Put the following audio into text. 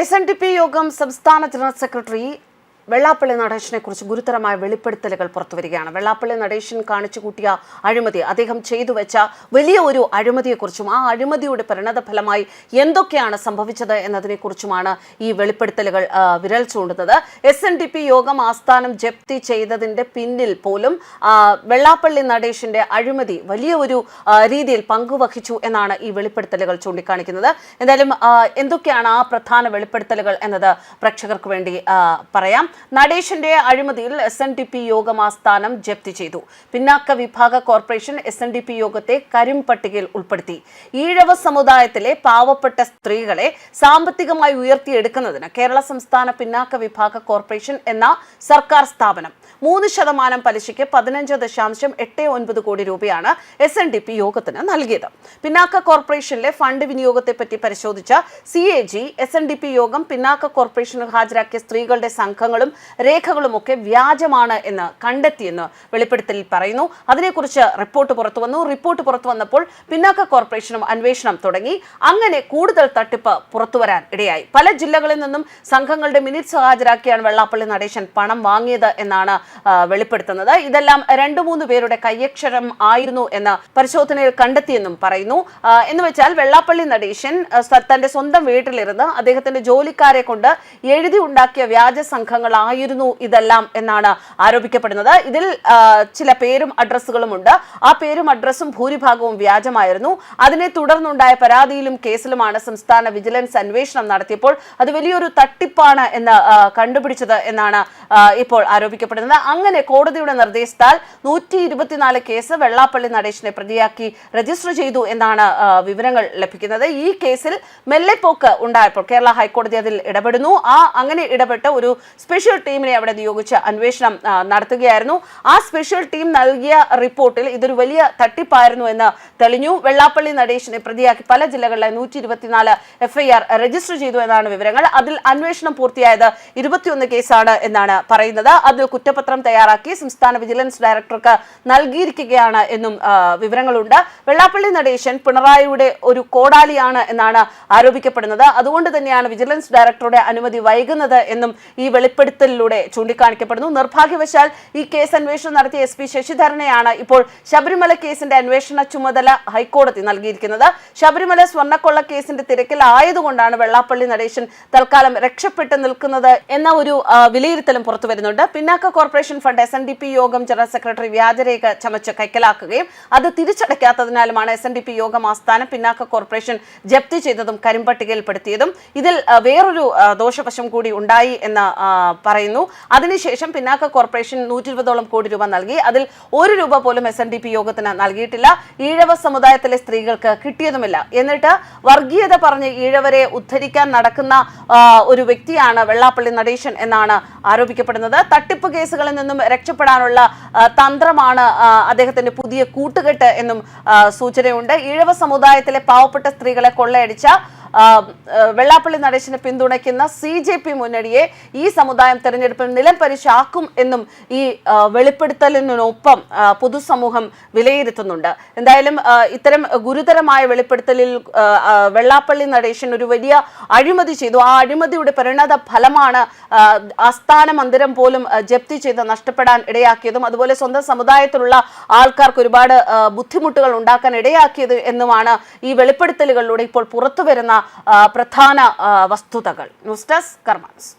SNDP യോഗം സംസ്ഥാന general secretary Vellappally നടേശനെ കുറിച്ച് ഗുരുതരമായ വെളിപ്പെടുത്തലുകൾ പുറത്തുവരികയാണ്. വെള്ളാപ്പള്ളി നടേശൻ കാണിച്ചു കൂട്ടിയ അഴിമതി, അദ്ദേഹം ചെയ്തു വെച്ച വലിയ ഒരു അഴിമതിയെക്കുറിച്ചും ആ അഴിമതിയുടെ പരിണതഫലമായി എന്തൊക്കെയാണ് സംഭവിച്ചത് എന്നതിനെക്കുറിച്ചുമാണ് ഈ വെളിപ്പെടുത്തലുകൾ വിരൽ ചൂണ്ടുന്നത്. SNDP യോഗം ആസ്ഥാനം ജപ്തി ചെയ്തതിന്റെ പിന്നിൽ പോലും വെള്ളാപ്പള്ളി നടേശന്റെ അഴിമതി വലിയ ഒരു രീതിയിൽ പങ്കുവഹിച്ചു എന്നാണ് ഈ വെളിപ്പെടുത്തലുകൾ ചൂണ്ടിക്കാണിക്കുന്നത്. എന്തായാലും എന്തൊക്കെയാണ് ആ പ്രധാന വെളിപ്പെടുത്തലുകൾ എന്നത് പ്രേക്ഷകർക്ക് വേണ്ടി പറയാം. നടേശന്റെ അഴിമതിയിൽ SNDP യോഗം ആസ്ഥാനം ജപ്തി ചെയ്തു. പിന്നാക്ക വിഭാഗ കോർപ്പറേഷൻ SNDP യോഗത്തെ കരിമ്പട്ടികയിൽ ഉൾപ്പെടുത്തി. ഈഴവ സമുദായത്തിലെ പാവപ്പെട്ട സ്ത്രീകളെ സാമ്പത്തികമായി ഉയർത്തിയെടുക്കുന്നതിന് കേരള സംസ്ഥാന പിന്നാക്ക വിഭാഗ കോർപ്പറേഷൻ എന്ന സർക്കാർ സ്ഥാപനം 3% പലിശയ്ക്ക് 15.89 കോടി രൂപയാണ് SNDP യോഗത്തിന് നൽകിയത്. പിന്നാക്ക കോർപ്പറേഷനിലെ ഫണ്ട് വിനിയോഗത്തെപ്പറ്റി പരിശോധിച്ച CAG SNDP യോഗം പിന്നാക്ക കോർപ്പറേഷന് ഹാജരാക്കിയ സ്ത്രീകളുടെ സംഘങ്ങളും രേഖകളുമൊക്കെ വ്യാജമാണ് എന്ന് കണ്ടെത്തിയെന്ന് വെളിപ്പെടുത്തലിൽ പറയുന്നു. അതിനെക്കുറിച്ച് റിപ്പോർട്ട് പുറത്തു വന്നപ്പോൾ പിന്നാക്ക കോർപ്പറേഷനും അന്വേഷണം തുടങ്ങി. അങ്ങനെ കൂടുതൽ തട്ടിപ്പ് പുറത്തുവരാൻ ഇടയായി. പല ജില്ലകളിൽ നിന്നും സംഘങ്ങളുടെ മിനിറ്റ്സ് ഹാജരാക്കിയാണ് വെള്ളാപ്പള്ളി നടേശൻ പണം വാങ്ങിയത് എന്നാണ് വെളിപ്പെടുത്തുന്നത്. ഇതെല്ലാം 2-3 പേരുടെ കയ്യക്ഷരം ആയിരുന്നു എന്ന് പരിശോധനയിൽ കണ്ടെത്തിയെന്നും പറയുന്നു. എന്ന് വെച്ചാൽ വെള്ളാപ്പള്ളി നടേശൻ തന്റെ സ്വന്തം വീട്ടിലിരുന്ന് അദ്ദേഹത്തിന്റെ ജോലിക്കാരെ കൊണ്ട് എഴുതി ഉണ്ടാക്കിയ വ്യാജ സംഘങ്ങളായിരുന്നു ഇതെല്ലാം എന്നാണ് ആരോപിക്കപ്പെടുന്നത്. ഇതിൽ ചില പേരും അഡ്രസ്സുകളും ഉണ്ട്. ആ പേരും അഡ്രസ്സും ഭൂരിഭാഗവും വ്യാജമായിരുന്നു. അതിനെ തുടർന്നുണ്ടായ പരാതിയിലും കേസിലുമാണ് സംസ്ഥാന വിജിലൻസ് അന്വേഷണം നടത്തിയപ്പോൾ അത് വലിയൊരു തട്ടിപ്പാണ് എന്ന് കണ്ടുപിടിച്ചത് എന്നാണ് ഇപ്പോൾ ആരോപിക്കപ്പെടുന്നത്. അങ്ങനെ കോടതിയുടെ നിർദ്ദേശത്താൽ 124 കേസ് വെള്ളാപ്പള്ളി നടേശനെ പ്രതിയാക്കി രജിസ്റ്റർ ചെയ്തു എന്നാണ് വിവരങ്ങൾ ലഭിക്കുന്നത്. ഈ കേസിൽ മെല്ലെപ്പോക്ക് ഉണ്ടായപ്പോൾ കേരള ഹൈക്കോടതി അതിൽ ഇടപെടുന്നു. അങ്ങനെ ഇടപെട്ട ഒരു സ്പെഷ്യൽ ടീമിനെ അവിടെ നിയോഗിച്ച് അന്വേഷണം നടത്തുകയായിരുന്നു. ആ സ്പെഷ്യൽ ടീം നൽകിയ റിപ്പോർട്ടിൽ ഇതൊരു വലിയ തട്ടിപ്പായിരുന്നു എന്ന് തെളിഞ്ഞു. വെള്ളാപ്പള്ളി നടേശനെ പ്രതിയാക്കി പല ജില്ലകളിലെ 124 FIR രജിസ്റ്റർ ചെയ്തു എന്നാണ് വിവരങ്ങൾ. അതിൽ അന്വേഷണം പൂർത്തിയായത് 21 കേസാണ് എന്നാണ് പറയുന്നത്. അതിൽ കുറ്റപത്രം തയ്യാറാക്കി സംസ്ഥാന വിജിലൻസ് ഡയറക്ടർക്ക് നൽകിയിരിക്കുകയാണ് എന്നും വിവരങ്ങളുണ്ട്. വെള്ളാപ്പള്ളി നടേശൻ പിണറായിയുടെ ഒരു കോടാലിയാണ് എന്നാണ് ആരോപിക്കപ്പെടുന്നത്. അതുകൊണ്ട് തന്നെയാണ് വിജിലൻസ് ഡയറക്ടറുടെ അനുമതി വൈകുന്നത് എന്നും ഈ വെളിപ്പെടുത്തലിലൂടെ ചൂണ്ടിക്കാണിക്കപ്പെടുന്നു. നിർഭാഗ്യവശാൽ ഈ കേസ് അന്വേഷണം നടത്തിയ SP ശശിധരനെയാണ് ഇപ്പോൾ ശബരിമല കേസിന്റെ അന്വേഷണ ചുമതല ഹൈക്കോടതി നൽകിയിരിക്കുന്നത്. ശബരിമല സ്വർണ്ണക്കൊള്ള കേസിന്റെ തിരക്കിൽ ആയതുകൊണ്ടാണ് വെള്ളാപ്പള്ളി നടേശൻ തൽക്കാലം രക്ഷപ്പെട്ടു നിൽക്കുന്നത് എന്ന ഒരു വിലയിരുത്തലും പുറത്തു വരുന്നുണ്ട്. പിന്നാക്ക കോർപ്പറേഷൻ ഫണ്ട് SNDP യോഗം ജനറൽ സെക്രട്ടറി വ്യാജരേഖ ചമച്ച് കൈക്കലാക്കുകയും അത് തിരിച്ചടയ്ക്കാത്തതിനാലുമാണ് SNDP യോഗം ആസ്ഥാനം പിന്നാക്ക കോർപ്പറേഷൻ ജപ്തി ചെയ്തതും കരിമ്പട്ടികയിൽപ്പെടുത്തിയതും. ഇതിൽ വേറൊരു ദോഷവശം കൂടി ഉണ്ടായി എന്ന് പറയുന്നു. അതിനുശേഷം പിന്നാക്ക കോർപ്പറേഷൻ 120ഓളം കോടി രൂപ നൽകി. അതിൽ 1 രൂപ പോലും SNDP യോഗത്തിന് നൽകിയിട്ടില്ല. ഈഴവ സമുദായത്തിലെ സ്ത്രീകൾക്ക് കിട്ടിയതുമില്ല. എന്നിട്ട് വർഗീയത പറഞ്ഞ് ഈഴവരെ ഉദ്ധരിക്കാൻ നടക്കുന്ന ഒരു വ്യക്തിയാണ് വെള്ളാപ്പള്ളി നടേശൻ എന്നാണ് ആരോപിക്കപ്പെടുന്നത്. തട്ടിപ്പ് കേസുകളിൽ നിന്നും രക്ഷപ്പെടാനുള്ള തന്ത്രമാണ് അദ്ദേഹത്തിന്റെ പുതിയ കൂട്ടുകെട്ട് എന്നും സൂചനയുണ്ട്. ഈഴവ സമുദായത്തിലെ പാവപ്പെട്ട സ്ത്രീകളെ കൊള്ളയടിച്ച വെള്ളാപ്പള്ളി നടേശനെ പിന്തുണയ്ക്കുന്ന CJP മുന്നണിയെ ഈ സമുദായം തെരഞ്ഞെടുപ്പിൽ നിലംപരിശാക്കും എന്നും ഈ വെളിപ്പെടുത്തലിനൊപ്പം പൊതുസമൂഹം വിലയിരുത്തുന്നുണ്ട്. എന്തായാലും ഇത്തരം ഗുരുതരമായ വെളിപ്പെടുത്തലിൽ വെള്ളാപ്പള്ളി നടേശൻ ഒരു വലിയ അഴിമതി ചെയ്തു. ആ അഴിമതിയുടെ പരിണത ഫലമാണ് ആസ്ഥാന മന്ദിരം പോലും ജപ്തി ചെയ്ത് നഷ്ടപ്പെടാൻ ഇടയാക്കിയതും അതുപോലെ സ്വന്തം സമുദായത്തിലുള്ള ആൾക്കാർക്ക് ഒരുപാട് ബുദ്ധിമുട്ടുകൾ ഉണ്ടാക്കാൻ ഇടയാക്കിയത് എന്നുമാണ് ഈ വെളിപ്പെടുത്തലുകളിലൂടെ ഇപ്പോൾ പുറത്തുവരുന്ന പ്രധാന വസ്തുതകൾ. News desk കർമാൻസ്.